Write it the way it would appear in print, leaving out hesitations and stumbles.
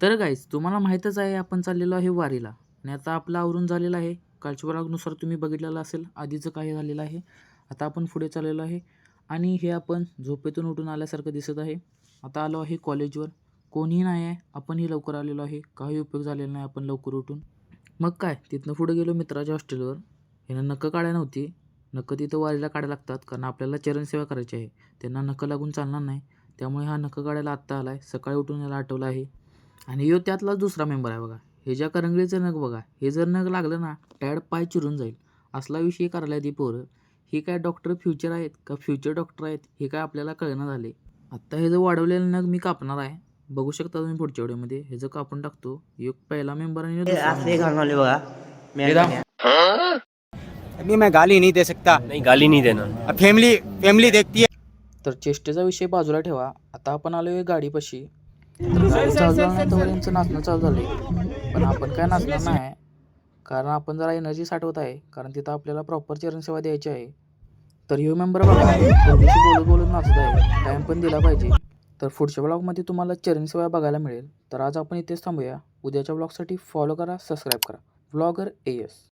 तर गाईज तुम्हाला माहीतच आहे आपण चाललेलो आहे वारीला आणि आता आपलं आवरून झालेलं आहे. कालच्या ब्लॉगनुसार तुम्ही बघितलेलं असेल आधीचं काय झालेलं आहे. आता आपण पुढे चाललेलो आहे आणि हे आपण झोपेतून उठून आल्यासारखं दिसत आहे. आता आलो आहे कॉलेजवर. कोणीही नाही आहे, आपणही लवकर आलेलो आहे. काही उपयोग झालेला नाही आपण लवकर उठून. मग काय तिथनं पुढे गेलो मित्राच्या हॉस्टेलवर. ह्यानं नक्कं काढायला नव्हती. नक्कं तिथं वारीला काढायला लागतात कारण आपल्याला चरणसेवा करायची आहे. त्यांना नक्कं लागून चालणार नाही. त्यामुळे हा नक्कं काढायला आत्ता आला आहे. सकाळी उठून याला आठवलं आहे. आणि ह्यो त्यातलाच दुसरा मेंबर आहे बघा. हे ज्या करंगळीचं नख बघा, हे जर नख लागलं ना टॅड पाय चिरून जाईल. असला विषय करायला ती पोरं. हे काय डॉक्टर फ्युचर आहेत का फ्युचर डॉक्टर आहेत हे काय आपल्याला कळना झाले. आत्ता हे जर वाढवलेलं नख मी कापणार आहे. बघू शकता तुम्ही पुढच्या व्हिडिओमध्ये हे जर कापून टाकतो. एक पहिला मेंबर आणि दुसरा असले member. घालून आले बघा अभी मैं गाली नहीं दे सकता। नहीं गाली नहीं देना। अब फैमिली फैमिली देखती है। तर चेष्टेचा विषय बाजूला ठेवा. आता आपण आलोय गाडीपाशी. गाडी चालू झाल्यानंतर यांचं नाचणं चालू झालंय. पण आपण काय नाचणार नाही कारण आपण जरा एनर्जी साठवत आहे. कारण तिथं आपल्याला प्रॉपर चरणसेवा द्यायची आहे. तर ह्यो मेंबर बघा दोघीशी बोलत बोलत नाचत आहे. टाईम पण दिला पाहिजे. तर पुढच्या ब्लॉगमध्ये तुम्हाला चरणसेवा बघायला मिळेल. तर आज आपण इथेच थांबूया. उद्याच्या ब्लॉगसाठी फॉलो करा, सबस्क्राईब करा. Blogger AS.